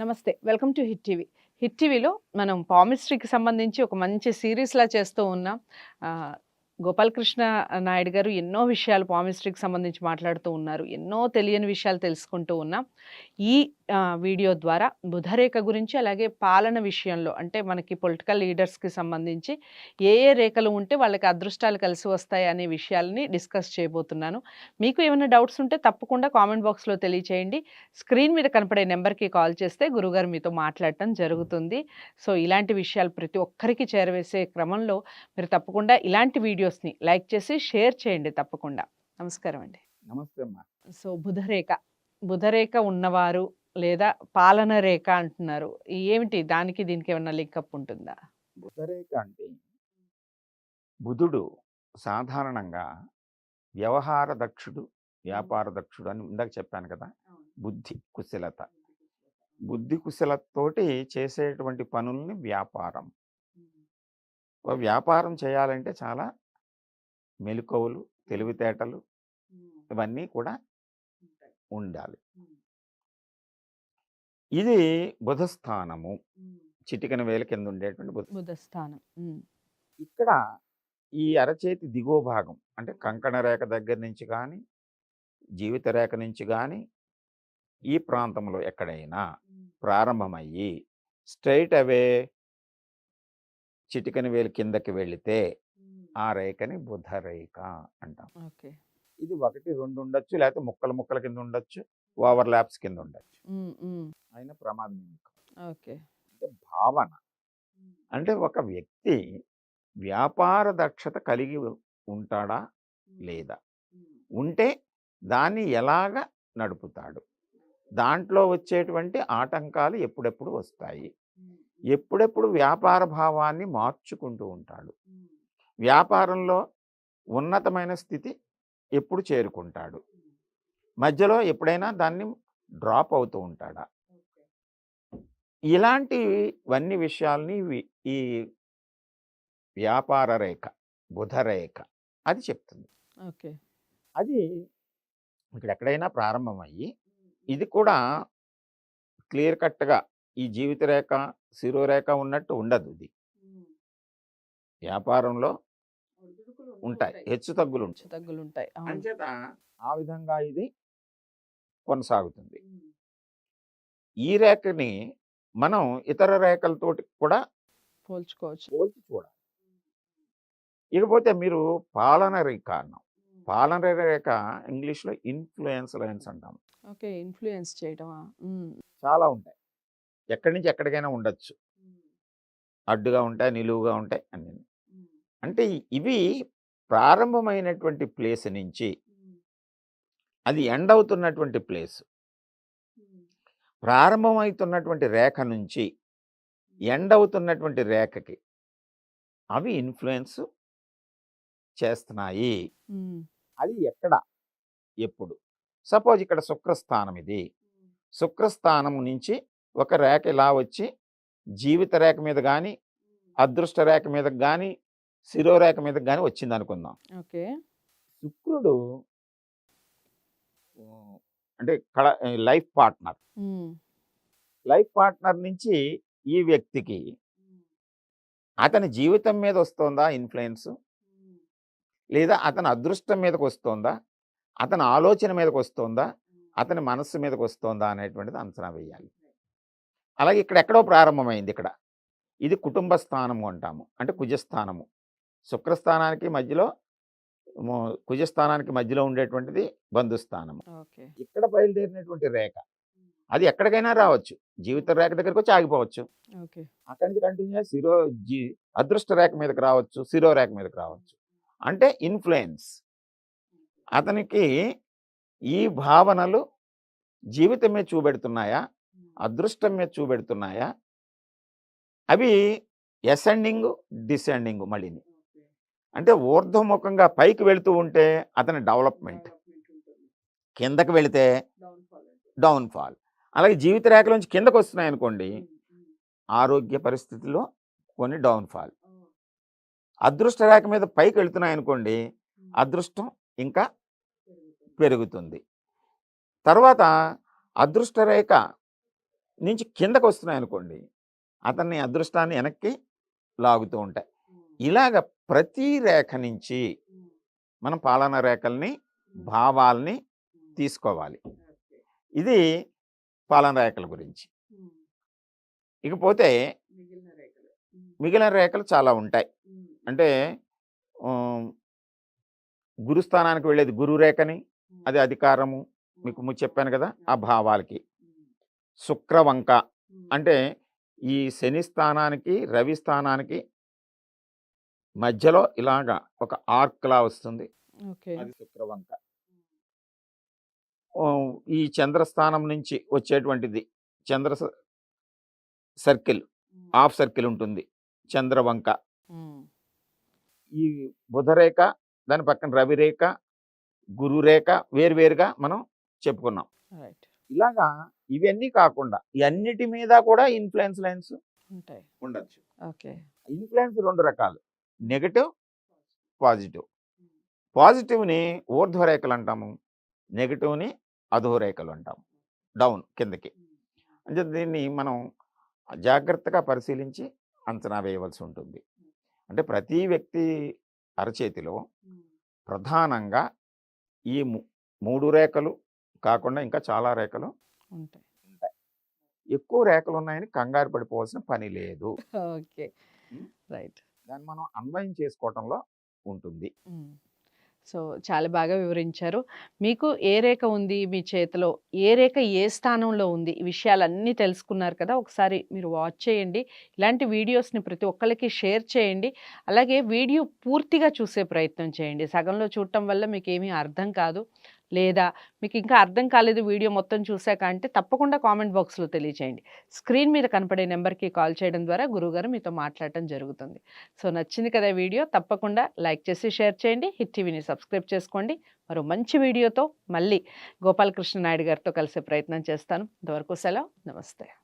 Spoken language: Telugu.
నమస్తే. Welcome to hit TV. Hit టీవీలో మనం పామిస్ట్రీకి సంబంధించి ఒక మంచి సీరీస్‌లా చేస్తూ ఉన్నాం. ఆహ్, గోపాలకృష్ణ నాయుడు గారు ఎన్నో విషయాలు పామిస్ట్రీకి సంబంధించి మాట్లాడుతూ ఉన్నారు. ఎన్నో తెలియని విషయాలు తెలుసుకుంటూ ఉన్నాం. ఈ వీడియో ద్వారా బుధరేఖ గురించి, అలాగే పాలన విషయంలో అంటే మనకి పొలిటికల్ లీడర్స్‌కి సంబంధించి ఏ ఏ రేఖలు ఉంటే వాళ్ళకి అదృష్టాలు కలిసి వస్తాయి అనే విషయాలని డిస్కస్ చేయబోతున్నాను. మీకు ఏమైనా డౌట్స్ ఉంటే తప్పకుండా కామెంట్ బాక్స్‌లో తెలియచేయండి. స్క్రీన్ మీద కనపడే నెంబర్‌కి కాల్ చేస్తే గురువుగారు మీతో మాట్లాడటం జరుగుతుంది. సో, ఇలాంటి విషయాలు ప్రతి ఒక్కరికి చేరవేసే క్రమంలో మీరు తప్పకుండా ఇలాంటి వీడియోస్‌ని లైక్ చేసి షేర్ చేయండి తప్పకుండా. నమస్కారం అండి. నమస్తే అమ్మా. సో, బుధరేఖ. బుధరేఖ ఉన్నవారు లేదా పాలన రేఖ అంటున్నారు. ఏమిటి దానికి దీనికి ఏమన్నా లింకప్ ఉంటుందా? బుధరేఖ అంటే బుధుడు సాధారణంగా వ్యవహార దక్షుడు, వ్యాపార దక్షుడు అని ఇందాక చెప్పాను కదా! బుద్ధి కుశలత. బుద్ధి కుశలతతోటి చేసేటువంటి పనుల్ని వ్యాపారం. వ్యాపారం చేయాలంటే చాలా మెళకువలు, తెలివితేటలు ఇవన్నీ కూడా ఉండాలి. ఇది బుధస్థానము. చిటికెన వేలు కింద ఉండేటువంటి బుధస్థానం. ఇక్కడ ఈ అరచేతి దిగువ భాగం అంటే కంకణ రేఖ దగ్గర నుంచి కానీ, జీవిత రేఖ నుంచి కానీ, ఈ ప్రాంతంలో ఎక్కడైనా ప్రారంభమయ్యి స్ట్రైట్ అవే చిటికెన వేలు కిందకి వెళితే ఆ రేఖని బుధ రేఖ అంటాం. ఓకే. ఇది 1, 2 ఉండొచ్చు, లేకపోతే ముక్కల ముక్కల కింద ఉండొచ్చు, ఓవర్ ల్యాప్స్ కింద ఉండొచ్చు. అయినా ప్రమాదం ఏమి కాదు. ఓకే. అంటే భావన అంటే ఒక వ్యక్తి వ్యాపార దక్షత కలిగి ఉంటాడా లేదా, ఉంటే దాన్ని ఎలాగ నడుపుతాడు, దాంట్లో వచ్చేటువంటి ఆటంకాలు ఎప్పుడెప్పుడు వస్తాయి, ఎప్పుడెప్పుడు వ్యాపార భావాన్ని మార్చుకుంటూ ఉంటాడు, వ్యాపారంలో ఉన్నతమైన స్థితి ఎప్పుడు చేరుకుంటాడు, మధ్యలో ఎప్పుడైనా దాన్ని డ్రాప్ అవుతూ ఉంటాడా, ఇలాంటివన్నీ విషయాల్ని ఈ వ్యాపార రేఖ బుధరేఖ అది చెప్తుంది. ఓకే. అది ఇక్కడ ఎక్కడైనా ప్రారంభమయ్యి ఇది కూడా క్లియర్ కట్గా ఈ జీవిత రేఖ శిరోరేఖ ఉన్నట్టు ఉండదు. ఇది వ్యాపారంలో ఉంటాయి, హెచ్చు తగ్గులు ఉంటాయి. తగ్గులుంటాయి. అవును. అంచేత ఆ విధంగా ఇది కొనసాగుతుంది. ఈ రేఖని మనం ఇతర రేఖలతోటి కూడా పోల్చుకోవచ్చు. పోల్చి చూడాలి. ఇకపోతే మీరు పాలన రేఖ అన్నాం. పాలన రేఖ ఇంగ్లీష్లో ఇన్ఫ్లుయెన్స్ లైన్స్ అంటాం. ఓకే. ఇన్‌ఫ్లూయెన్స్ చేయడమా? చాలా ఉంటాయి, ఎక్కడి నుంచి ఎక్కడికైనా ఉండొచ్చు, అడ్డుగా ఉంటాయి, నిలువుగా ఉంటాయి అన్నీ. అంటే ఇవి ప్రారంభమైనటువంటి ప్లేస్ నుంచి అది ఎండ్ అవుతున్నటువంటి ప్లేస్, ప్రారంభమవుతున్నటువంటి రేఖ నుంచి ఎండ్ అవుతున్నటువంటి రేఖకి అవి ఇన్ఫ్లుయెన్స్ చేస్తున్నాయి. అది ఎక్కడ ఎప్పుడు సపోజ్ ఇక్కడ శుక్రస్థానం, ఇది శుక్రస్థానం నుంచి ఒక రేఖ ఇలా వచ్చి జీవిత రేఖ మీద కానీ, అదృష్ట రేఖ మీద కానీ, శిరోరేఖ మీద కానీ వచ్చింది అనుకుందాం. ఓకే. శుక్రుడు అంటే లైఫ్ పార్ట్నర్, లైఫ్ పార్ట్నర్ నుంచి ఈ వ్యక్తికి అతని జీవితం మీద వస్తుందా ఇన్ఫ్లుయెన్స్, లేదా అతని అదృష్టం మీదకి వస్తుందా, అతని ఆలోచన మీదకి వస్తుందా, అతని మనస్సు మీదకి వస్తుందా అనేటువంటిది అంచనా వేయాలి. అలాగే ఇక్కడ ఎక్కడో ప్రారంభమైంది. ఇక్కడ ఇది కుటుంబ స్థానము అంటాము, అంటే కుజస్థానము. శుక్రస్థానానికి మధ్యలో కుజస్థానానికి మధ్యలో ఉండేటువంటిది బంధుస్థానము. ఇక్కడ బయలుదేరినటువంటి రేఖ అది ఎక్కడికైనా రావచ్చు, జీవిత రేఖ దగ్గరికి వచ్చి ఆగిపోవచ్చు, అక్కడి నుంచి కంటిన్యూ అదృష్ట రేఖ మీదకి రావచ్చు, శిరో రేఖ మీదకి రావచ్చు. అంటే ఇన్ఫ్లుయెన్స్, అతనికి ఈ భావనలు జీవితం మీద చూపెడుతున్నాయా, అదృష్టం మీద చూపెడుతున్నాయా, అవి అసెండింగ్ డిసెండింగ్ మళ్ళీని, అంటే ఊర్ధ్వముఖంగా పైకి వెళుతూ ఉంటే అతని డెవలప్మెంట్, కిందకి వెళితే డౌన్ఫాల్. అలాగే జీవిత రేఖలోంచి కిందకు వస్తున్నాయి అనుకోండి, ఆరోగ్య పరిస్థితుల్లో కొన్ని డౌన్ఫాల్. అదృష్ట రేఖ మీద పైకి వెళుతున్నాయి అనుకోండి, అదృష్టం ఇంకా పెరుగుతుంది. తర్వాత అదృష్ట రేఖ నుంచి కిందకు వస్తున్నాయి అనుకోండి, అతన్ని అదృష్టాన్ని వెనక్కి లాగుతూ ఉంటాయి. ఇలాగ ప్రతి రేఖ నుంచి మనం పాలనా రేఖల్ని, భావాల్ని తీసుకోవాలి. ఇది పాలనా రేఖల గురించి. ఇకపోతే మిగిలిన రేఖలు చాలా ఉంటాయి. అంటే గురుస్థానానికి వెళ్ళేది గురు రేఖని, అది అధికారము మీకు చెప్పాను కదా, ఆ భావాలకి. శుక్రవంక అంటే ఈ శని స్థానానికి రవి స్థానానికి మధ్యలో ఇలాగా ఒక ఆర్క్లా వస్తుంది, అది శుక్రవంక. ఈ చంద్రస్థానం నుంచి వచ్చేటువంటిది చంద్ర సర్కిల్, హాఫ్ సర్కిల్ ఉంటుంది, చంద్రవంక. ఈ బుధరేఖ, దాని పక్కన రవిరేఖ, గురురేఖ వేరువేరుగా మనం చెప్పుకున్నాం. ఇలాగా ఇవన్నీ కాకుండా ఇవన్నిటి మీద కూడా ఇన్ఫ్లుయెన్స్ లైన్స్ ఉంటాయి, ఉండొచ్చు. ఇన్ఫ్లుయెన్స్ 2 రకాలు, నెగటివ్, పాజిటివ్. పాజిటివ్ని ఊర్ధ్వరేఖలు అంటాము, నెగటివ్ని అధోరేఖలు అంటాము, డౌన్ కిందకి. అంటే దీన్ని మనం జాగ్రత్తగా పరిశీలించి అంచనా వేయవలసి ఉంటుంది. అంటే ప్రతి వ్యక్తి అరచేతిలో ప్రధానంగా ఈ 3 రేఖలు కాకుండా ఇంకా చాలా రేఖలు ఉంటాయి. ఎక్కువ రేఖలు ఉన్నాయని కంగారు పడిపోవాల్సిన పని లేదు. దాన్ని మనం అన్వయం చేసుకోవటంలో ఉంటుంది. సో చాలా బాగా వివరించారు. మీకు ఏ రేఖ ఉంది మీ చేతిలో, ఏ రేఖ ఏ స్థానంలో ఉంది, ఈ విషయాలన్నీ తెలుసుకున్నారు కదా. ఒకసారి మీరు వాచ్ చేయండి. ఇలాంటి వీడియోస్ని ప్రతి ఒక్కరికి షేర్ చేయండి. అలాగే వీడియో పూర్తిగా చూసే ప్రయత్నం చేయండి. సగంలో చూడటం వల్ల మీకు ఏమీ అర్థం కాదు, లేదా మీకు ఇంకా అర్థం కాలేదు వీడియో మొత్తం చూశాక అంటే తప్పకుండా కామెంట్ బాక్స్లో తెలియచేయండి. స్క్రీన్ మీద కనపడే నెంబర్కి కాల్ చేయడం ద్వారా గురువుగారు మీతో మాట్లాడటం జరుగుతుంది. సో నచ్చింది కదా వీడియో, తప్పకుండా లైక్ చేసి షేర్ చేయండి. హిట్ టీవీని సబ్స్క్రైబ్ చేసుకోండి. మరో మంచి వీడియోతో మళ్ళీ గోపాలకృష్ణ నాయుడు గారితో కలిసే ప్రయత్నం చేస్తాను. ఇంతవరకు సెలవు, నమస్తే.